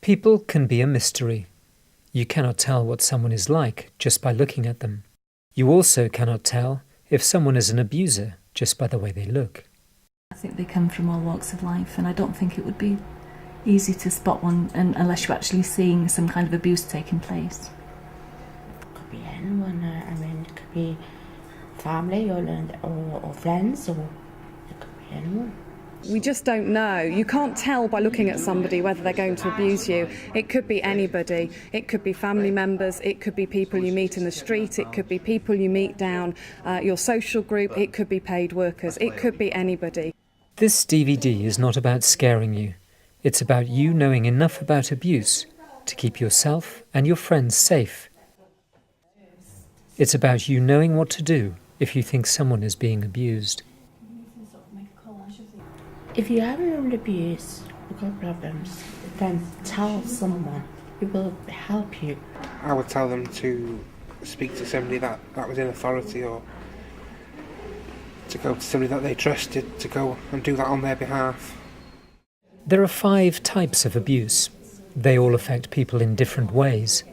People can be a mystery. You cannot tell what someone is like just by looking at them. You also cannot tell if someone is an abuser just by the way they look. I think they come from all walks of life, and I don't think it would be easy to spot one unless you're actually seeing some kind of abuse taking place. It could be anyone. It could be family or friends, or it could be anyone. We just don't know. You can't tell by looking at somebody whether they're going to abuse you. It could be anybody. It could be family members. It could be people you meet in the street. It could be people you meet down your social group. It could be paid workers. It could be anybody. This DVD is not about scaring you. It's about you knowing enough about abuse to keep yourself and your friends safe. It's about you knowing what to do if you think someone is being abused. If you have an abuse or got problems, then tell someone. It will help you. I would tell them to speak to somebody that was in authority, or to go to somebody that they trusted, to go and do that on their behalf. There are 5 types of abuse. They all affect people in different ways.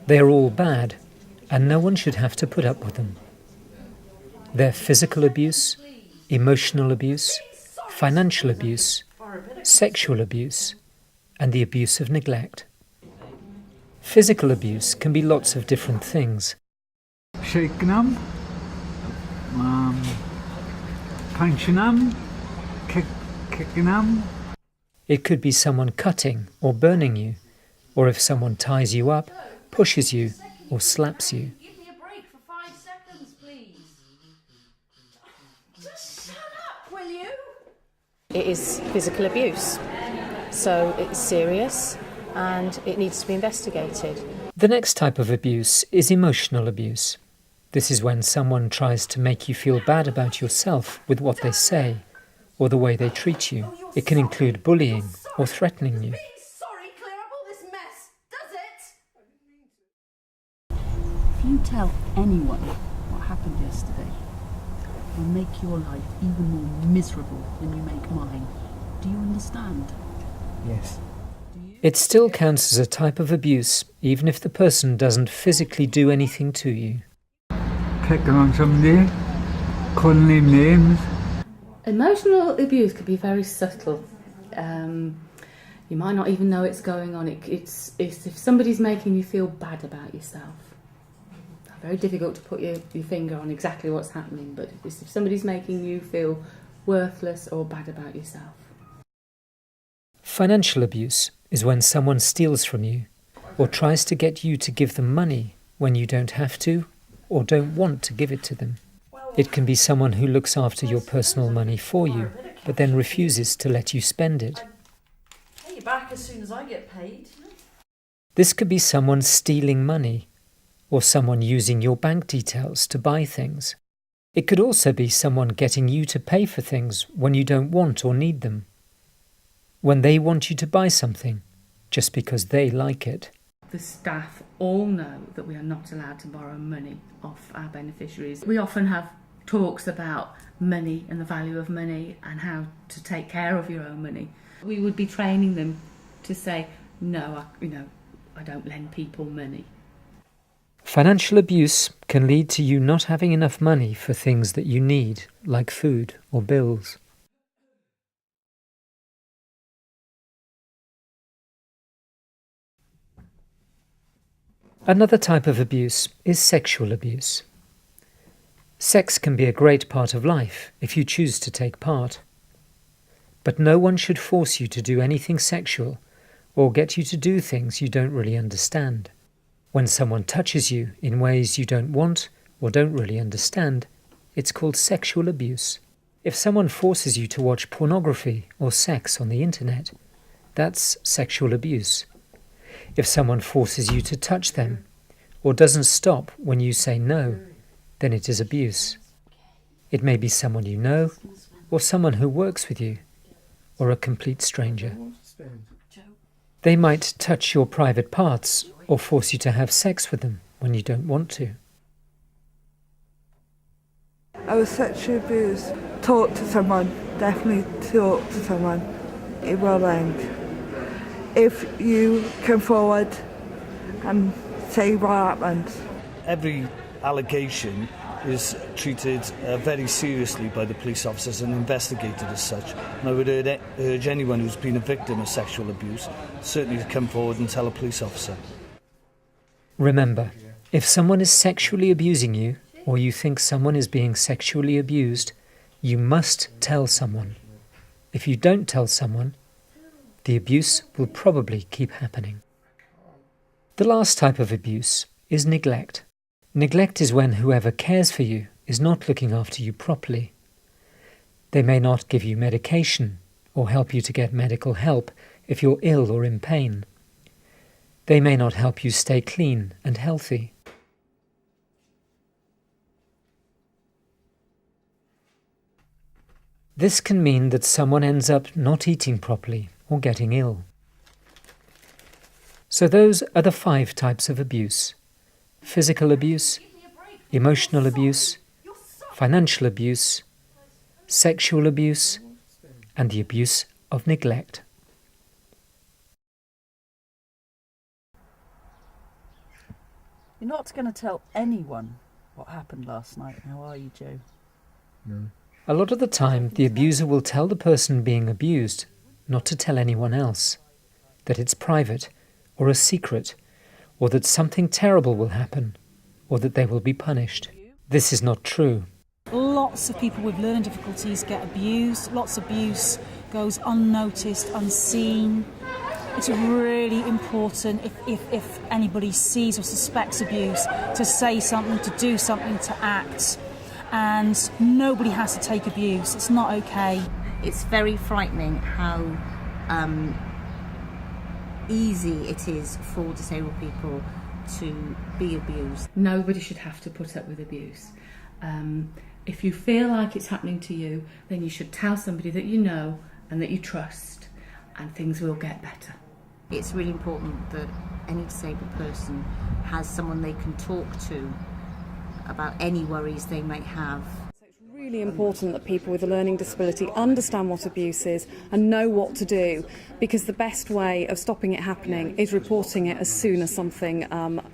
They are all bad, and no one should have to put up with them. They're physical abuse, emotional abuse, financial abuse, sexual abuse, and the abuse of neglect. Physical abuse can be lots of different things. Shaking them, punching them, kicking them. It could be someone cutting or burning you, or if someone ties you up, pushes you, or slaps you. Give me a break for 5 seconds, please. Just shut up, will you? It is physical abuse, so it's serious and it needs to be investigated. The next type of abuse is emotional abuse. This is when someone tries to make you feel bad about yourself with what they say or the way they treat you. It can include bullying or threatening you. Sorry, clear up all this mess, does it? If you tell anyone what happened yesterday, it will make your life even more miserable than you make mine. Do you understand? Yes. It still counts as a type of abuse, even if the person doesn't physically do anything to you. Kicking on somebody, calling them names. Emotional abuse can be very subtle. You might not even know it's going on. It's if somebody's making you feel bad about yourself. Very difficult to put your finger on exactly what's happening, but it's if somebody's making you feel worthless or bad about yourself. Financial abuse is when someone steals from you or tries to get you to give them money when you don't have to or don't want to give it to them. It can be someone who looks after your personal money for you, but then refuses to let you spend it. Pay you back as soon as I get paid. This could be someone stealing money, or someone using your bank details to buy things. It could also be someone getting you to pay for things when you don't want or need them. When they want you to buy something, just because they like it. The staff all know that we are not allowed to borrow money off our beneficiaries. We often have talks about money and the value of money and how to take care of your own money. We would be training them to say, no, I don't lend people money. Financial abuse can lead to you not having enough money for things that you need, like food or bills. Another type of abuse is sexual abuse. Sex can be a great part of life if you choose to take part. But no one should force you to do anything sexual or get you to do things you don't really understand. When someone touches you in ways you don't want or don't really understand, it's called sexual abuse. If someone forces you to watch pornography or sex on the internet, that's sexual abuse. If someone forces you to touch them or doesn't stop when you say no, then it is abuse. It may be someone you know, or someone who works with you, or a complete stranger. They might touch your private parts or force you to have sex with them when you don't want to. I was sexually abused. Talk to someone, definitely talk to someone. It will end. if you come forward and say what happened. Every allegation is treated very seriously by the police officers and investigated as such. And I would urge anyone who's been a victim of sexual abuse certainly to come forward and tell a police officer. Remember, if someone is sexually abusing you, or you think someone is being sexually abused, you must tell someone. If you don't tell someone, the abuse will probably keep happening. The last type of abuse is neglect. Neglect is when whoever cares for you is not looking after you properly. They may not give you medication or help you to get medical help if you're ill or in pain. They may not help you stay clean and healthy. This can mean that someone ends up not eating properly or getting ill. So those are the 5 types of abuse: physical abuse, emotional abuse, financial abuse, sexual abuse, and the abuse of neglect. You're not going to tell anyone what happened last night, now are you, Joe? No. A lot of the time, the abuser will tell the person being abused not to tell anyone else, that it's private or a secret, or that something terrible will happen, or that they will be punished. This is not true. Lots of people with learning difficulties get abused. Lots of abuse goes unnoticed, unseen. It's really important if anybody sees or suspects abuse to say something, to do something, to act. And nobody has to take abuse. It's not okay. It's very frightening how easy it is for disabled people to be abused. Nobody should have to put up with abuse. If you feel like it's happening to you, then you should tell somebody that you know and that you trust, and things will get better. It's really important that any disabled person has someone they can talk to about any worries they may have. Really important that people with a learning disability understand what abuse is and know what to do, because the best way of stopping it happening is reporting it as soon as something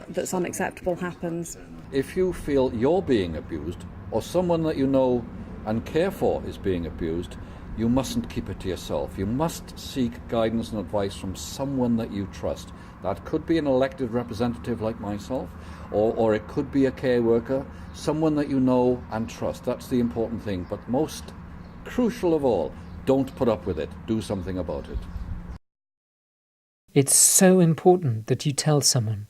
that's unacceptable happens. If you feel you're being abused, or someone that you know and care for is being abused, you mustn't keep it to yourself. You must seek guidance and advice from someone that you trust. That could be an elected representative like myself, or it could be a care worker, someone that you know and trust. That's the important thing. But most crucial of all, don't put up with it. Do something about it. It's so important that you tell someone.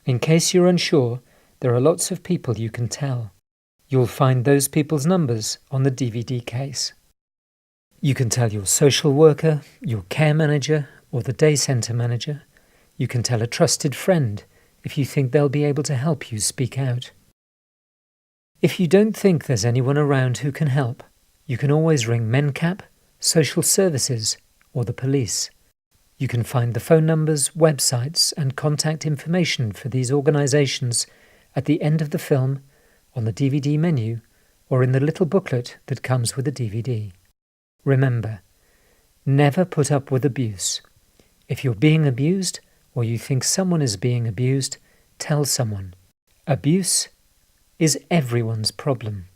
In case you're unsure, there are lots of people you can tell. You'll find those people's numbers on the DVD case. You can tell your social worker, your care manager, or the day centre manager. You can tell a trusted friend if you think they'll be able to help you speak out. If you don't think there's anyone around who can help, you can always ring MenCap, social services, or the police. You can find the phone numbers, websites, and contact information for these organisations at the end of the film, on the DVD menu, or in the little booklet that comes with the DVD. Remember, never put up with abuse. If you're being abused, or you think someone is being abused, tell someone. Abuse is everyone's problem.